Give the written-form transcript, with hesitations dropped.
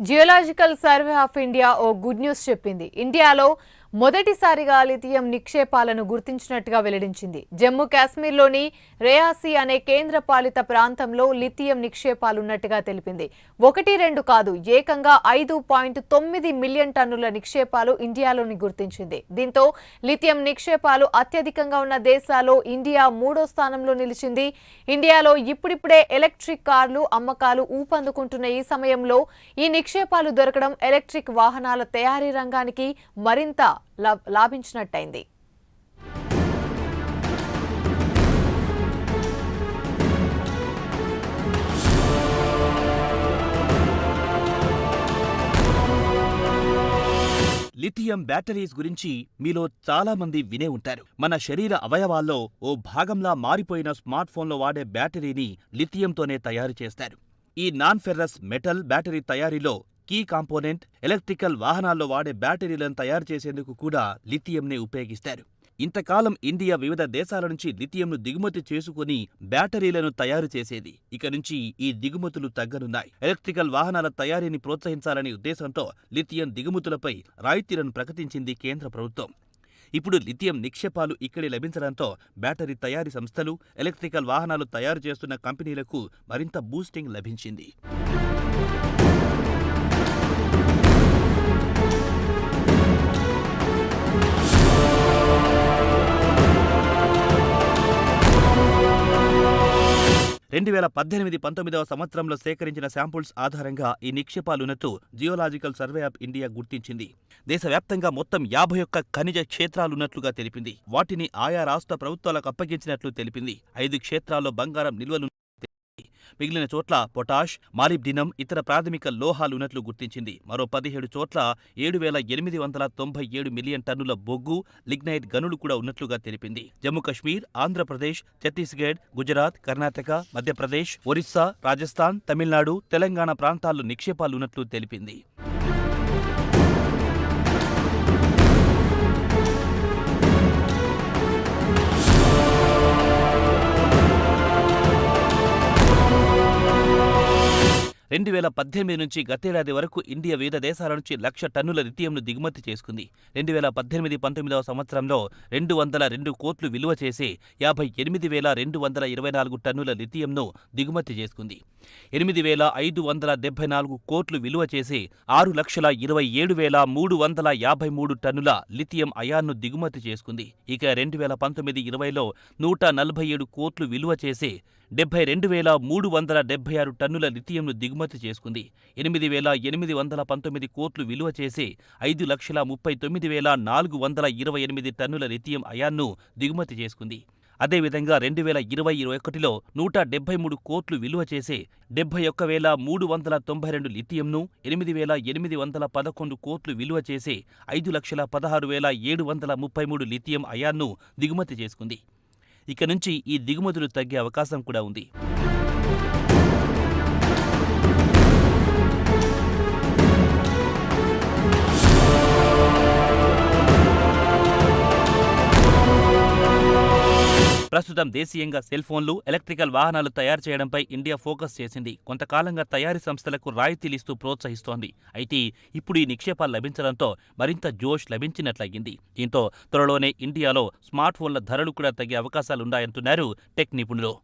Geological survey of India ఓ good news చెప్పింది. ఇండియాలో మొదటిసారిగా లిథియం నిక్షేపాలను గుర్తించినట్టుగా వెల్లడించింది. జమ్మూ కాశ్మీర్లోని రేయాసీ అనే కేంద్ర పాలిత ప్రాంతంలో లిథియం నిక్షేపాలున్నట్టుగా తెలిపింది. 1-2 కాదు, ఏకంగా 5.9 మిలియన్ టన్నుల నిక్షేపాలు ఇండియాలోని గుర్తించింది. దీంతో లిథియం నిక్షేపాలు అత్యధికంగా ఉన్న దేశాల్లో ఇండియా 3వ స్థానంలో నిలిచింది. ఇండియాలో ఇప్పుడిప్పుడే ఎలక్ట్రిక్ కార్లు అమ్మకాలు ఊపందుకుంటున్న ఈ సమయంలో ఈ నిక్షేపాలు దొరకడం ఎలక్ట్రిక్ వాహనాల తయారీ రంగానికి మరింత లాభించినట్టయింది. లిథియం బ్యాటరీస్ గురించి మీలో చాలా మంది వినే ఉంటారు. మన శరీర అవయవాల్లో ఓ భాగంలా మారిపోయిన స్మార్ట్ ఫోన్లో వాడే బ్యాటరీని లిథియంతోనే తయారు చేస్తారు. ఈ నాన్ ఫెర్రస్ మెటల్ బ్యాటరీ తయారీలో కీ కాంపోనెంట్ ఎలక్ట్రికల్ వాహనాల్లో వాడే బ్యాటరీలను తయారు చేసేందుకు కూడా లిథియంనే ఉపయోగిస్తారు. ఇంతకాలం ఇండియా వివిధ దేశాల నుంచి లిథియంను దిగుమతి చేసుకుని బ్యాటరీలను తయారు చేసేది. ఇక నుంచి ఈ దిగుమతులు తగ్గనున్నాయి. ఎలక్ట్రికల్ వాహనాల తయారీని ప్రోత్సహించాలనే ఉద్దేశంతో లిథియం దిగుమతులపై రాయితీలను ప్రకటించింది కేంద్ర ప్రభుత్వం. ఇప్పుడు లిథియం నిక్షేపాలు ఇక్కడే లభించడంతో బ్యాటరీ తయారీ సంస్థలు, ఎలక్ట్రికల్ వాహనాలు తయారు చేస్తున్న కంపెనీలకు మరింత బూస్టింగ్ లభించింది. రెండు 2018-19వ సంవత్సరంలో సేకరించిన శాంపుల్స్ ఆధారంగా ఈ నిక్షేపాలున్నట్టు జియోలాజికల్ సర్వే ఆఫ్ ఇండియా గుర్తించింది. దేశవ్యాప్తంగా మొత్తం 51 ఖనిజ క్షేత్రాలున్నట్లుగా తెలిపింది. వాటిని ఆయా రాష్ట్ర ప్రభుత్వాలకు అప్పగించినట్లు తెలిపింది. 5 క్షేత్రాల్లో బంగారం నిల్వలు, మిగిలిన చోట్ల పొటాష్, మాలిబ్డినం, ఇతర ప్రాథమిక లోహాలున్నట్లు గుర్తించింది. మరో 17 చోట్ల 7,897 మిలియన్ టన్నుల బొగ్గు, లిగ్నైట్ గనులు కూడా ఉన్నట్లుగా తెలిపింది. జమ్మూ కశ్మీర్, ఆంధ్రప్రదేశ్, ఛత్తీస్గఢ్, గుజరాత్, కర్ణాటక, మధ్యప్రదేశ్, ఒరిస్సా, రాజస్థాన్, తమిళనాడు, తెలంగాణ ప్రాంతాల్లో నిక్షేపాలున్నట్లు తెలిపింది. రెండు 2018 నుంచి గతేడాది వరకు ఇండియా వివిధ దేశాల నుంచి 1,00,000 టన్నుల లిథియంను దిగుమతి చేసుకుంది. 2018-19వ సంవత్సరంలో 202 కోట్లు విలువ చేసే 58,224 టన్నుల లిథియంను దిగుమతి చేసుకుంది. 8,574 కోట్లు విలువ చేసే 6,27,353 టన్నుల లిథియం అయాన్ను దిగుమతి చేసుకుంది. ఇక 2019-20లో 147 కోట్లు విలువ చేసే 72,376 టన్నుల లిథియంను దిగుమతి చేసుకుంది. 8,819 కోట్లు విలువ చేసే 5,39,428 టన్నుల లిథియం అయాన్ను దిగుమతి చేసుకుంది. అదేవిధంగా 2020-21లో 173 కోట్లు విలువ చేసే 71,392 లిథియంను, 8,811 కోట్లు విలువ చేసే 5,16,733 లిథియం అయాన్ను దిగుమతి చేసుకుంది. ఇక నుంచి ఈ దిగుమతులు తగ్గే అవకాశం కూడా ఉంది. ప్రస్తుతం దేశీయంగా సెల్ ఫోన్లు, ఎలక్ట్రికల్ వాహనాలు తయారు చేయడంపై ఇండియా ఫోకస్ చేసింది. కొంతకాలంగా తయారీ సంస్థలకు రాయితీలిస్తూ ప్రోత్సహిస్తోంది. అయితే ఇప్పుడు ఈ నిక్షేపాలు లభించడంతో మరింత జోష్ లభించినట్లయింది. దీంతో త్వరలోనే ఇండియాలో స్మార్ట్ ఫోన్ల ధరలు కూడా తగ్గే అవకాశాలున్నాయంటున్నారు టెక్ నిపుణులు.